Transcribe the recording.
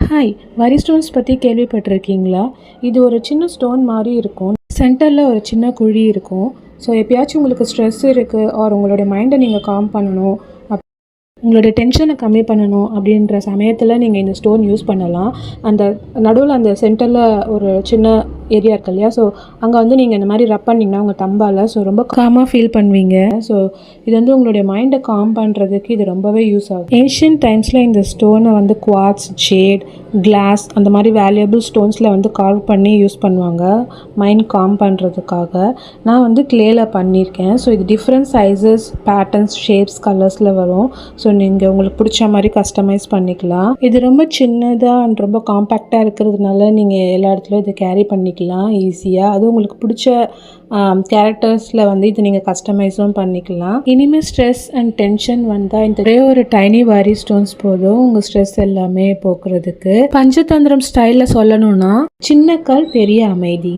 Hi, வரி stones பற்றி கேள்விப்பட்டிருக்கீங்களா? இது ஒரு சின்ன ஸ்டோன் மாதிரி இருக்கும். சென்டரில் ஒரு சின்ன குழி இருக்கும். ஸோ எப்பயாச்சும் உங்களுக்கு ஸ்ட்ரெஸ் இருக்குது ஆர் உங்களுடைய மைண்டை நீங்கள் காம் பண்ணணும், உங்களுடைய டென்ஷனை கம்மி பண்ணணும் அப்படின்ற சமயத்தில் நீங்கள் இந்த ஸ்டோன் யூஸ் பண்ணலாம். அந்த நடுவில் அந்த சென்டரில் ஒரு சின்ன ஏரியா இருக்கு இல்லையா, ஸோ அங்கே வந்து நீங்கள் இந்த மாதிரி ரப் பண்ணிங்கன்னா உங்கள் தம்பால் ஸோ ரொம்ப காமாக ஃபீல் பண்ணுவீங்க. ஸோ இது வந்து உங்களுடைய மைண்டை காம் பண்ணுறதுக்கு இது ரொம்பவே யூஸ் ஆகும். ஏன்ஷியன்ட் டைம்ஸில் இந்த ஸ்டோனை வந்து குவார்ட்ஸ், ஜேட், கிளாஸ் அந்த மாதிரி வேல்யூபிள் ஸ்டோன்ஸில் வந்து கார்வ் பண்ணி யூஸ் பண்ணுவாங்க மைண்ட் காம் பண்ணுறதுக்காக. நான் வந்து கிளேயில் பண்ணியிருக்கேன். ஸோ இது டிஃப்ரெண்ட் சைஸஸ், பேட்டர்ன்ஸ், ஷேப்ஸ், கலர்ஸில் வரும். ஸோ நீங்கள் உங்களுக்கு பிடிச்ச மாதிரி கஸ்டமைஸ் பண்ணிக்கலாம். இது ரொம்ப சின்னதாக அண்ட் ரொம்ப காம்பேக்டாக இருக்கிறதுனால நீங்கள் எல்லா இடத்துலையும் இதை கேரி பண்ணிக்கலாம் ஈஸியாக. அது உங்களுக்கு பிடிச்ச கேரக்டர்ஸில் வந்து இது நீங்கள் கஸ்டமைஸும் பண்ணிக்கலாம். இனிமேல் ஸ்ட்ரெஸ் அண்ட் டென்ஷன் வந்தால் இந்த ஒரு டைனி வாரி ஸ்டோன்ஸ் போதும் உங்கள் ஸ்ட்ரெஸ் எல்லாமே போக்குறதுக்கு. பஞ்சதந்திரம் ஸ்டைலில் சொல்லணும்னா, சின்ன கல் பெரிய அமைதி.